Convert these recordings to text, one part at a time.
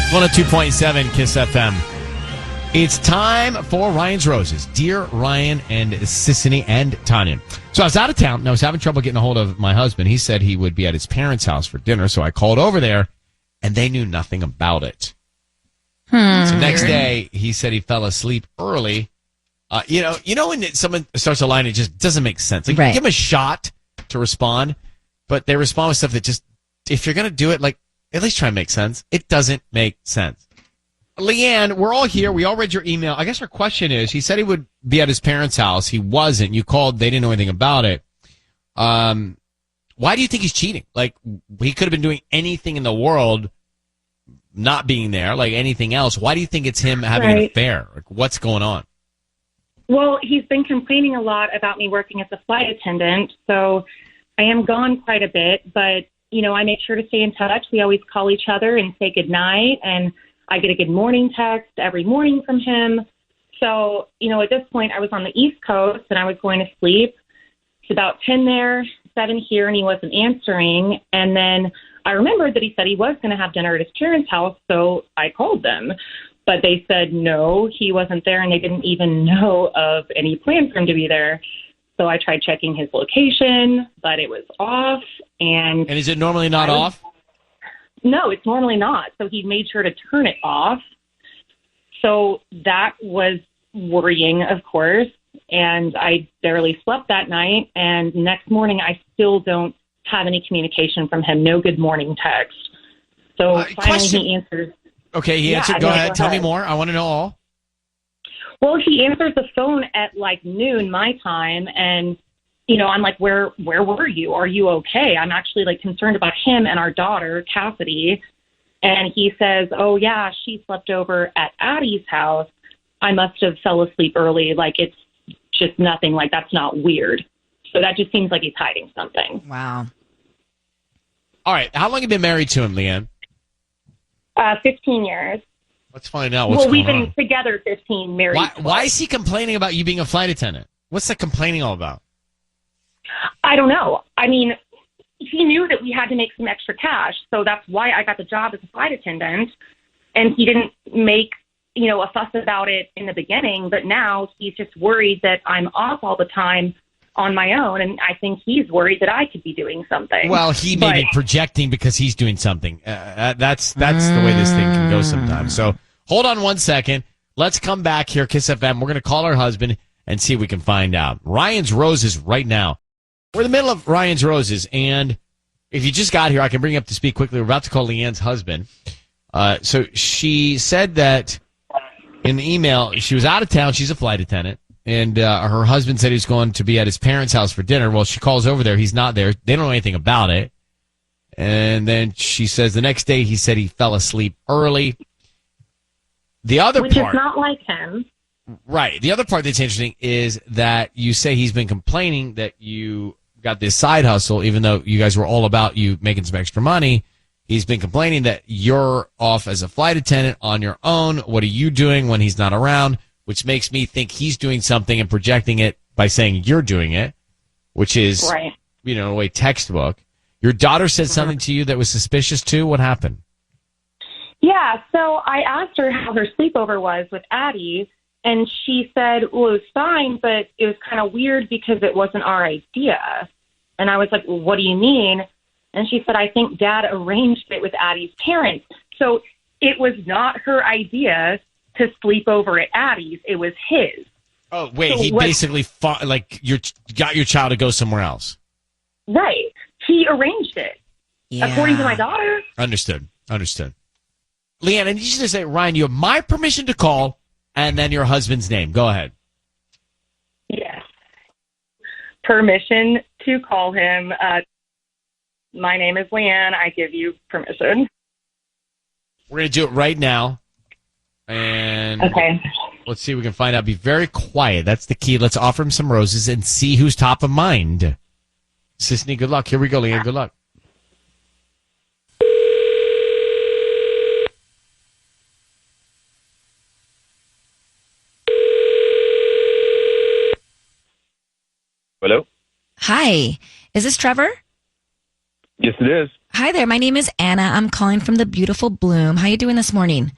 102.7 Kiss FM. It's time for Ryan's Roses. Dear Ryan and Sissany and Tanya. So I was out of town and I was having trouble getting a hold of my husband. He said he would be at his parents' house for dinner, so I called over there and they knew nothing about it. So next day, he said he fell asleep early. You know when someone starts a line, it just doesn't make sense. Like, Right. Give them a shot to respond, but they respond with stuff that just, if you're going to do it, like, at least try and make sense. It doesn't make sense. Leanne, we're all here. We all read your email. I guess our question is, he said he would be at his parents' house. He wasn't. You called. They didn't know anything about it. Why do you think he's cheating? Like, he could have been doing anything in the world, not being there, like anything else. Why do you think it's him having an affair? Like, what's going on? Well, he's been complaining a lot about me working as a flight attendant, so I am gone quite a bit, but, you know, I make sure to stay in touch. We always call each other and say goodnight, and I get a good morning text every morning from him. So, you know, at this point, I was on the East Coast, and I was going to sleep. It's about 10 there, 7 here, and he wasn't answering. And then I remembered that he said he was going to have dinner at his parents' house, so I called them. But they said no, he wasn't there, and they didn't even know of any plan for him to be there. So I tried checking his location, but it was off. And is it normally not off? No, it's normally not. So he made sure to turn it off. So that was worrying, of course. And I barely slept that night. And next morning, I still don't have any communication from him. No good morning text. So finally he answers. Okay, he answered. Go ahead. Tell me more. I want to know all. Well, he answers the phone at like noon my time, and you know, I'm like, where were you? Are you okay? I'm actually like concerned about him and our daughter, Cassidy. And he says, oh yeah, she slept over at Addie's house. I must have fell asleep early. Like, it's just nothing. Like, that's not weird. So that just seems like he's hiding something. Wow. All right. How long have you been married to him, Leanne? 15 years. Let's find out what's going on. Well, we've been together 15, married. Why is he complaining about you being a flight attendant? What's the complaining all about? I don't know. I mean, he knew that we had to make some extra cash, so that's why I got the job as a flight attendant. And he didn't make, you know, a fuss about it in the beginning, but now he's just worried that I'm off all the time on my own, and I think he's worried that I could be doing something. Well, he may be projecting because he's doing something. That's the way this thing can go sometimes. So hold on one second. Let's come back here, Kiss FM. We're going to call our husband and see if we can find out. Ryan's Roses right now. We're in the middle of Ryan's Roses, and if you just got here, I can bring you up to speed quickly. We're about to call Leanne's husband. So she said that in the email, she was out of town. She's a flight attendant. And her husband said he was going to be at his parents' house for dinner. Well, she calls over there. He's not there. They don't know anything about it. And then she says the next day he said he fell asleep early. The other Which part, is not like him. Right. The other part that's interesting is that you say he's been complaining that you got this side hustle, even though you guys were all about you making some extra money. He's been complaining that you're off as a flight attendant on your own. What are you doing when he's not around? Which makes me think he's doing something and projecting it by saying you're doing it, which is, right, you know, in a way, textbook. Your daughter said something to you that was suspicious too. What happened? Yeah, so I asked her how her sleepover was with Addie, and she said, well, it was fine, but it was kind of weird because it wasn't our idea. And I was like, well, what do you mean? And she said, I think Dad arranged it with Addie's parents. So it was not her idea to sleep over at Addie's. It was his. Oh, wait, so he basically got your child to go somewhere else. Right. He arranged it, according to my daughter. Understood. Leanne, I need you to say, Ryan, you have my permission to call, and then your husband's name. Go ahead. Yes. Permission to call him. My name is Leanne. I give you permission. We're going to do it right now. And okay, let's see if we can find out. Be very quiet. That's the key. Let's offer him some roses and see who's top of mind. Sissany, good luck. Here we go, Leanne. Good luck. Hello? Hi. Is this Trevor? Yes, it is. Hi there. My name is Anna. I'm calling from the beautiful Bloom. How you doing this morning?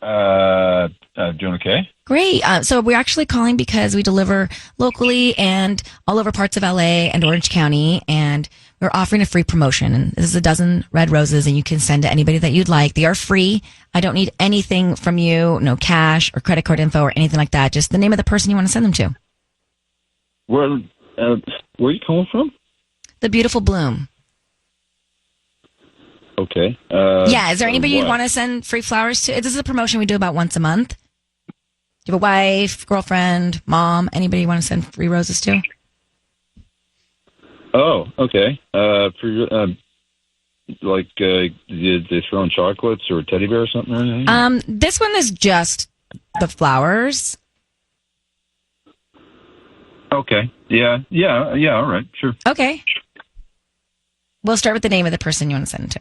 Doing okay? Great. So we're actually calling because we deliver locally and all over parts of LA and Orange County, and we're offering a free promotion. And this is a dozen red roses, and you can send to anybody that you'd like. They are free. I don't need anything from you, no cash or credit card info or anything like that. Just the name of the person you want to send them to. Where are you calling from? The beautiful Bloom. Okay. Yeah. Is there anybody you'd want to send free flowers to? This is a promotion we do about once a month. Do you have a wife, girlfriend, mom, anybody you want to send free roses to? Oh, okay. Did they throw in chocolates or a teddy bear or something or anything? This one is just the flowers. Okay. Yeah. All right. Sure. Okay. We'll start with the name of the person you want to send it to.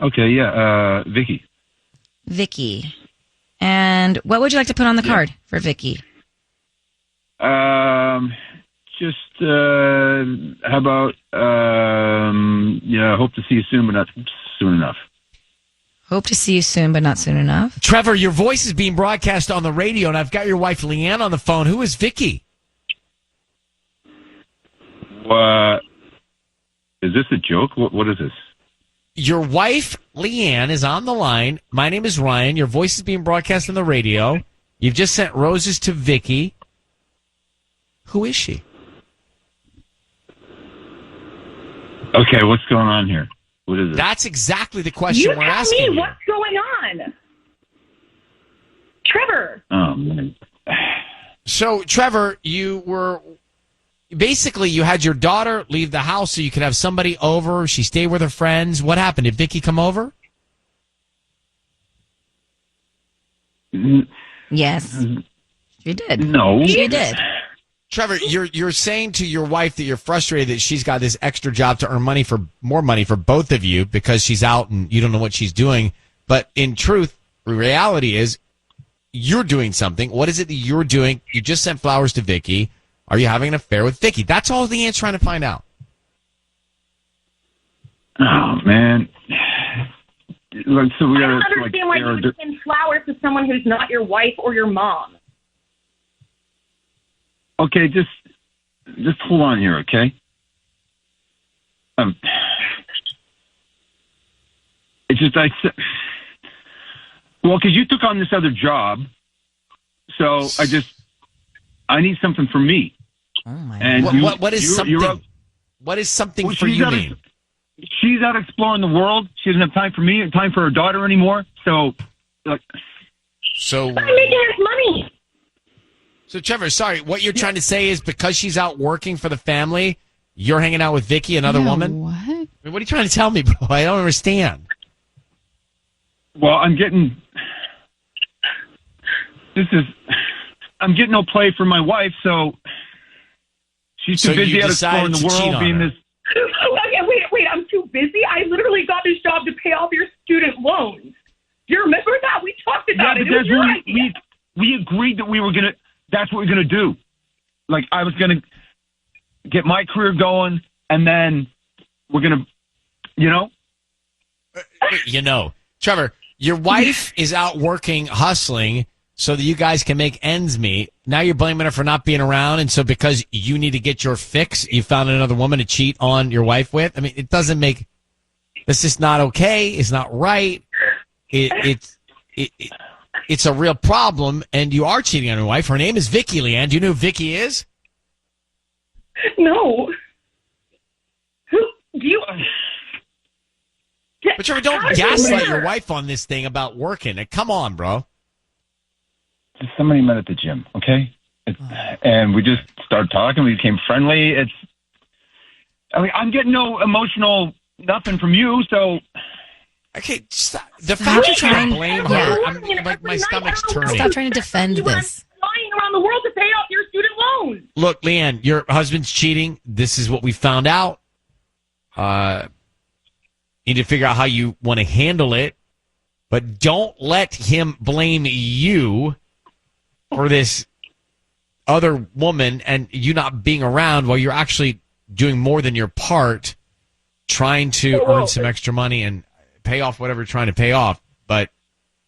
Okay. Yeah. Vicky. Vicky. And what would you like to put on the card for Vicky? Just how about hope to see you soon, but not soon enough. Hope to see you soon, but not soon enough. Trevor, your voice is being broadcast on the radio, and I've got your wife Leanne on the phone. Who is Vicky? What? Is this a joke? What is this? Your wife Leanne is on the line. My name is Ryan. Your voice is being broadcast on the radio. You've just sent roses to Vicky. Who is she? Okay, what's going on here? What is it? That's exactly the question we're asking you. You tell me what's going on. Trevor. Oh, man. So, Trevor, you had your daughter leave the house so you could have somebody over. She stayed with her friends. What happened? Did Vicky come over? Yes. She did. No. She did. Trevor, you're saying to your wife that you're frustrated that she's got this extra job to earn more money for both of you because she's out and you don't know what she's doing. But in truth, the reality is you're doing something. What is it that you're doing? You just sent flowers to Vicky. Are you having an affair with Vicky? That's all Leanne's trying to find out. Oh, man. So we I gotta, don't understand why you would send flowers to someone who's not your wife or your mom. Okay, just hold on here, okay? It's just because you took on this other job, so I need something for me. Oh my! And what is something? What is something for you? Mean? She's out exploring the world. She doesn't have time for me, time for her daughter anymore. So I'm making us money. So, Trevor, sorry, what you're trying to say is because she's out working for the family, you're hanging out with Vicky, another woman? What? I mean, what are you trying to tell me, bro? I don't understand. Well, I'm getting no play for my wife, so she's too busy out exploring the world being this. Okay, wait, I'm too busy? I literally got this job to pay off your student loans. Do you remember that? We talked about it. It was your idea. We agreed that that's what we were going to do. Like, I was going to get my career going, and then we're going to, Trevor, your wife is out working, hustling, so that you guys can make ends meet. Now you're blaming her for not being around, and so because you need to get your fix, you found another woman to cheat on your wife with? I mean, it doesn't make... This is not okay. It's not right. It's a real problem, and you are cheating on your wife. Her name is Vicky, Leanne. Do you know who Vicky is? No. Who do you? But Trevor, don't gaslight your wife on this thing about working. Come on, bro. Somebody met at the gym, okay? And we just started talking. We became friendly. I'm getting no emotional nothing from you, so... Okay, stop. The fact you're trying to blame her, my stomach's turning. Stop trying to defend you this. Were flying around the world to pay off your student loans. Look, Leanne, your husband's cheating. This is what we found out. You need to figure out how you want to handle it, but don't let him blame you for this other woman and you not being around while you're actually doing more than your part, trying to earn some extra money and pay off whatever you're trying to pay off. But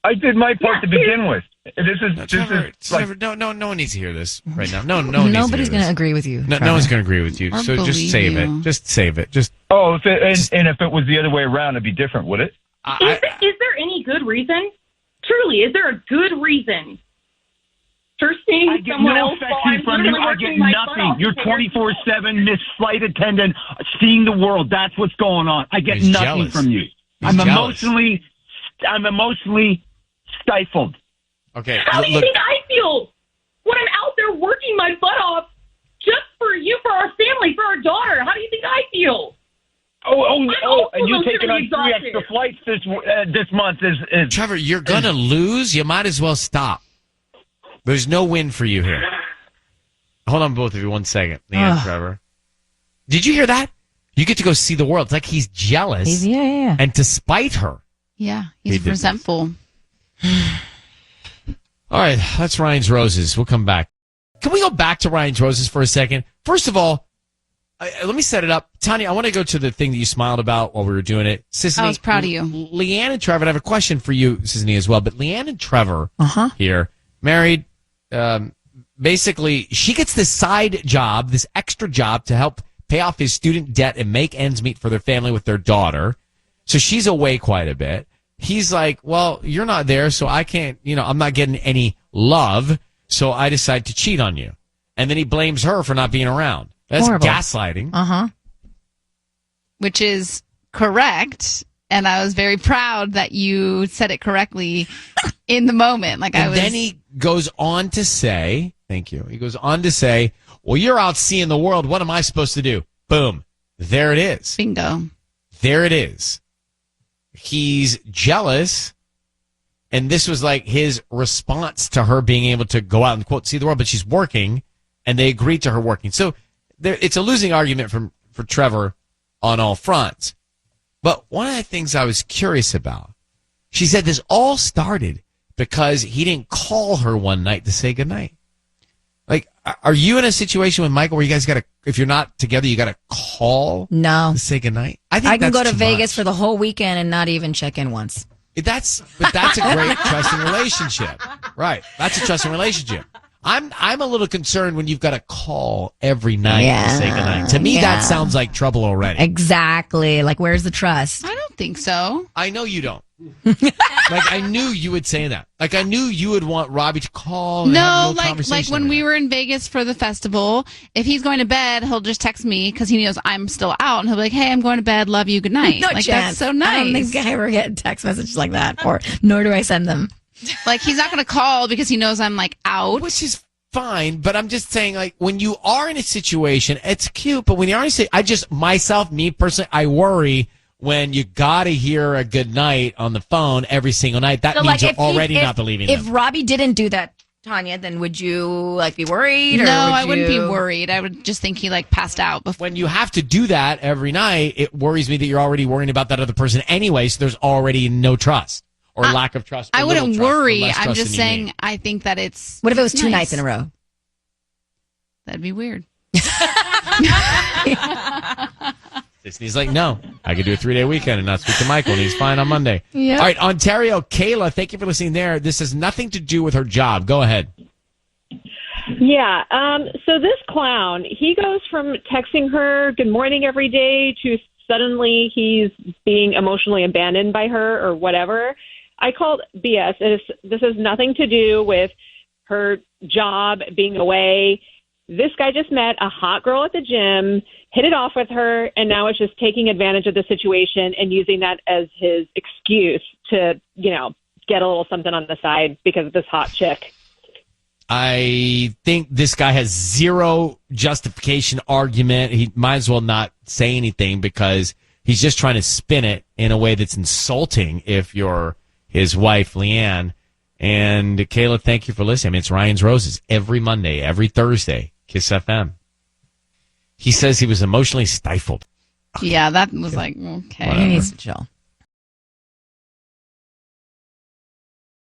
I did my part to begin with. Trevor, no one needs to hear this right now. No one needs Nobody's to going hear to agree with you. No one's going to agree with you. Or So just believe save you. it. Just save it. Just and if it was the other way around, it'd be different, would it? Is there any good reason? Truly, is there a good reason for seeing I get someone no else while I'm affection from you. literally I get working my butt nothing. off You're to take care of 24/7 Miss Flight Attendant, seeing the world. That's what's going on. I get He's nothing jealous. from you. He's I'm jealous. emotionally stifled. okay. How do you Look, think I feel when I'm out there working my butt off just for you, for our family, for our daughter? How do you think I feel? Oh! And you also taking on 3 exhausted. extra flights this month is Trevor, you're gonna lose. You might as well stop. There's no win for you here. Hold on, both of you, 1 second. Leanne, Ugh. Trevor. Did you hear that? You get to go see the world. It's like he's jealous. Yeah. And to spite her. Yeah, He he's did this. resentful. All right, that's Ryan's Roses. We'll come back. Can we go back to Ryan's Roses for a second? First of all, let me set it up. Tanya, I want to go to the thing that you smiled about while we were doing it. Sisney, I was proud of you. Leanne and Trevor, and I have a question for you, Sisney, as well. But Leanne and Trevor here, married, basically, she gets this side job, this extra job to help pay off his student debt and make ends meet for their family with their daughter. So she's away quite a bit. He's like, well, you're not there, so I can't, I'm not getting any love, so I decide to cheat on you. And then he blames her for not being around. That's Horrible. gaslighting. Which is correct. And I was very proud that you said it correctly in the moment. And then he goes on to say, thank you. He goes on to say, well, you're out seeing the world. What am I supposed to do? Boom. There it is. bingo. There it is. He's jealous. And this was like his response to her being able to go out and, quote, see the world, but she's working, and they agreed to her working. So it's a losing argument for Trevor on all fronts. But one of the things I was curious about, she said this all started because he didn't call her one night to say goodnight. Like, are you in a situation with Michael where you guys got to, if you're not together, you got to call No. to say goodnight? I think I can that's go to too Vegas much. for the whole weekend and not even check in once. That's a great trusting relationship. Right. That's a trusting relationship. I'm a little concerned when you've got to call every night to say goodnight. To me, that sounds like trouble already. Exactly. Like, where's the trust? I don't think so. I know you don't. Like, I knew you would say that. Like, I knew you would want Robbie to call and have a No, little like conversation when with we her. were in Vegas for the festival, if he's going to bed, he'll just text me because he knows I'm still out, and he'll be like, "Hey, I'm going to bed. Love you. Good night." No like chance. that's so nice. I don't think I ever get text messages like that, or nor do I send them. Like he's not going to call because he knows I'm like out. Which is fine, but I'm just saying, like, when you are in a situation, it's cute, but when you are in a situation, me personally, I worry when you gotta hear a good night on the phone every single night. That means you're already not believing If them. Robbie didn't do that, Tanya, then would you like be worried? Or No, would I wouldn't be you- worried. I would just think he like passed out before. When you have to do that every night, it worries me that you're already worrying about that other person anyway, so there's already no trust or lack of trust. Or I wouldn't little trust, or worry. less I'm trust just than you saying need. I think that it's. What if it was it's 2 nice. nights in a row? That'd be weird. Disney's like, no, I could do a 3-day weekend and not speak to Michael, and he's fine on Monday. Yeah. All right, Ontario, Kayla, thank you for listening there. This has nothing to do with her job. Go ahead. Yeah. So this clown, he goes from texting her good morning every day to suddenly he's being emotionally abandoned by her or whatever. I called BS. This has nothing to do with her job being away. This guy just met a hot girl at the gym, hit it off with her, and now is just taking advantage of the situation and using that as his excuse to, get a little something on the side because of this hot chick. I think this guy has zero justification argument. He might as well not say anything because he's just trying to spin it in a way that's insulting if you're his wife, Leanne. And Kayla, thank you for listening. I mean, it's Ryan's Roses every Monday, every Thursday, Kiss FM. He says he was emotionally stifled. Yeah, that was like okay. He needs to chill.